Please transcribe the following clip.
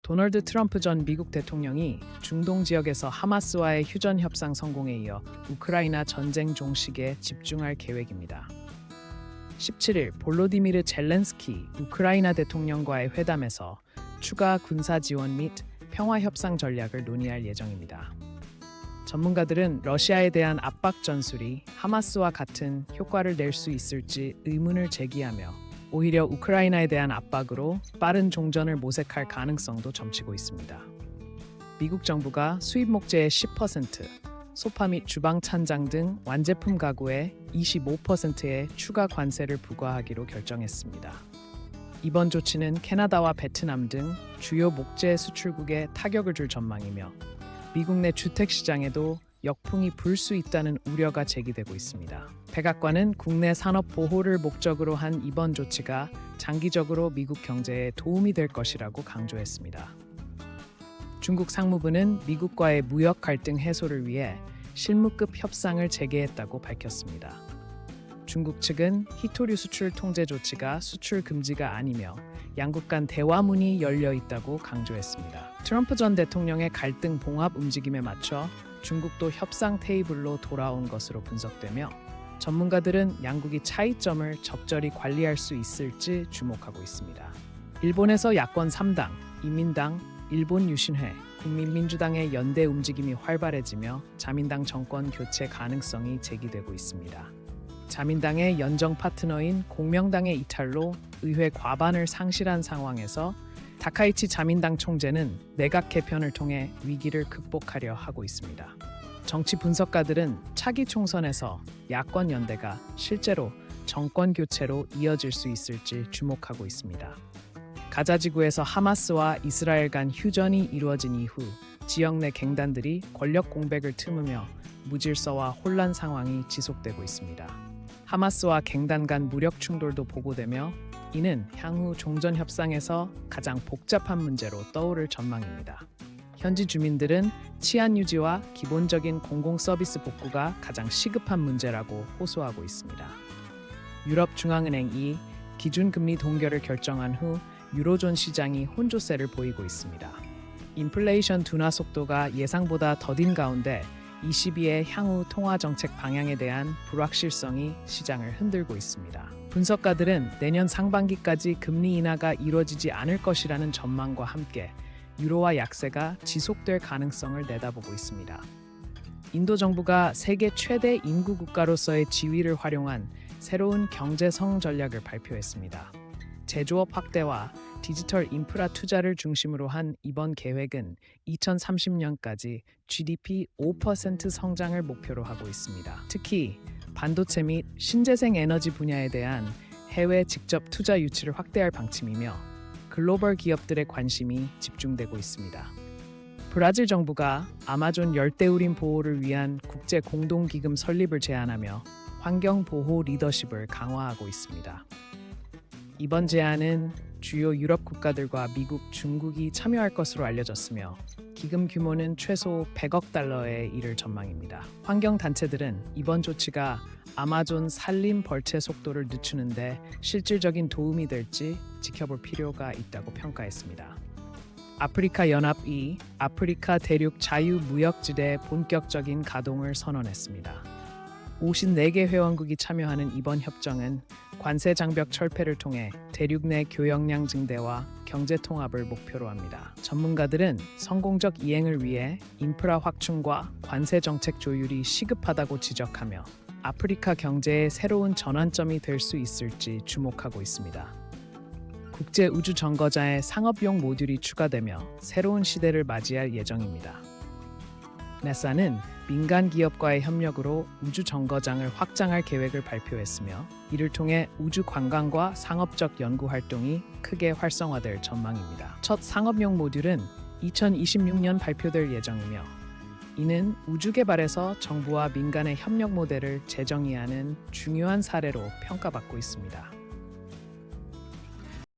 도널드 트럼프 전 미국 대통령이 중동 지역에서 하마스와의 휴전 협상 성공에 이어 우크라이나 전쟁 종식에 집중할 계획입니다. 17일 볼로디미르 젤렌스키 우크라이나 대통령과의 회담에서 추가 군사 지원 및 평화 협상 전략을 논의할 예정입니다. 전문가들은 러시아에 대한 압박 전술이 하마스와 같은 효과를 낼 수 있을지 의문을 제기하며 오히려 우크라이나에 대한 압박으로 빠른 종전을 모색할 가능성도 점치고 있습니다. 미국 정부가 수입 목재의 10%, 소파 및 주방 찬장 등 완제품 가구에 25%의 추가 관세를 부과하기로 결정했습니다. 이번 조치는 캐나다와 베트남 등 주요 목재 수출국에 타격을 줄 전망이며 미국 내 주택 시장에도 역풍이 불 수 있다는 우려가 제기되고 있습니다. 백악관은 국내 산업 보호를 목적으로 한 이번 조치가 장기적으로 미국 경제에 도움이 될 것이라고 강조했습니다. 중국 상무부는 미국과의 무역 갈등 해소를 위해 실무급 협상을 재개했다고 밝혔습니다. 중국 측은 히토류 수출 통제 조치가 수출 금지가 아니며 양국 간 대화문이 열려 있다고 강조했습니다. 트럼프 전 대통령의 갈등 봉합 움직임에 맞춰 중국도 협상 테이블로 돌아온 것으로 분석되며 전문가들은 양국이 차이점을 적절히 관리할 수 있을지 주목하고 있습니다. 일본에서 야권 3당, 인민당, 일본 유신회, 국민민주당의 연대 움직임이 활발해지며 자민당 정권 교체 가능성이 제기되고 있습니다. 자민당의 연정 파트너인 공명당의 이탈로 의회 과반을 상실한 상황에서 다카이치 자민당 총재는 내각 개편을 통해 위기를 극복하려 하고 있습니다. 정치 분석가들은 차기 총선에서 야권 연대가 실제로 정권 교체로 이어질 수 있을지 주목하고 있습니다. 가자 지구에서 하마스와 이스라엘 간 휴전이 이루어진 이후 지역 내 갱단들이 권력 공백을 틈으며 무질서와 혼란 상황이 지속되고 있습니다. 하마스와 갱단 간 무력 충돌도 보고되며 이는 향후 종전 협상에서 가장 복잡한 문제로 떠오를 전망입니다. 현지 주민들은 치안 유지와 기본적인 공공 서비스 복구가 가장 시급한 문제라고 호소하고 있습니다. 유럽중앙은행이 기준금리 동결을 결정한 후 유로존 시장이 혼조세를 보이고 있습니다. 인플레이션 둔화 속도가 예상보다 더딘 가운데 ECB의 향후 통화 정책 방향에 대한 불확실성이 시장을 흔들고 있습니다. 분석가들은 내년 상반기까지 금리 인하가 이루어지지 않을 것이라는 전망과 함께 유로화 약세가 지속될 가능성을 내다보고 있습니다. 인도 정부가 세계 최대 인구 국가로서의 지위를 활용한 새로운 경제성 전략을 발표했습니다. 제조업 확대와 디지털 인프라 투자를 중심으로 한 이번 계획은 2030년까지 GDP 5% 성장을 목표로 하고 있습니다. 특히 반도체 및 신재생 에너지 분야에 대한 해외 직접 투자 유치를 확대할 방침이며 글로벌 기업들의 관심이 집중되고 있습니다. 브라질 정부가 아마존 열대우림 보호를 위한 국제 공동기금 설립을 제안하며 환경 보호 리더십을 강화하고 있습니다. 이번 제안은 주요 유럽 국가들과 미국, 중국이 참여할 것으로 알려졌으며 기금 규모는 최소 100억 달러에 이를 전망입니다. 환경 단체들은 이번 조치가 아마존 산림 벌채 속도를 늦추는데 실질적인 도움이 될지 지켜볼 필요가 있다고 평가했습니다. 아프리카 연합이 아프리카 대륙 자유무역지대 본격적인 가동을 선언했습니다. 54개 회원국이 참여하는 이번 협정은 관세 장벽 철폐를 통해 대륙 내 교역량 증대와 경제 통합을 목표로 합니다. 전문가들은 성공적 이행을 위해 인프라 확충과 관세 정책 조율이 시급하다고 지적하며 아프리카 경제의 새로운 전환점이 될 수 있을지 주목하고 있습니다. 국제 우주 정거장에 상업용 모듈이 추가되며 새로운 시대를 맞이할 예정입니다. 나사는 민간 기업과의 협력으로 우주 정거장을 확장할 계획을 발표했으며 이를 통해 우주 관광과 상업적 연구 활동이 크게 활성화될 전망입니다. 첫 상업용 모듈은 2026년 발표될 예정이며 이는 우주 개발에서 정부와 민간의 협력 모델을 재정의하는 중요한 사례로 평가받고 있습니다.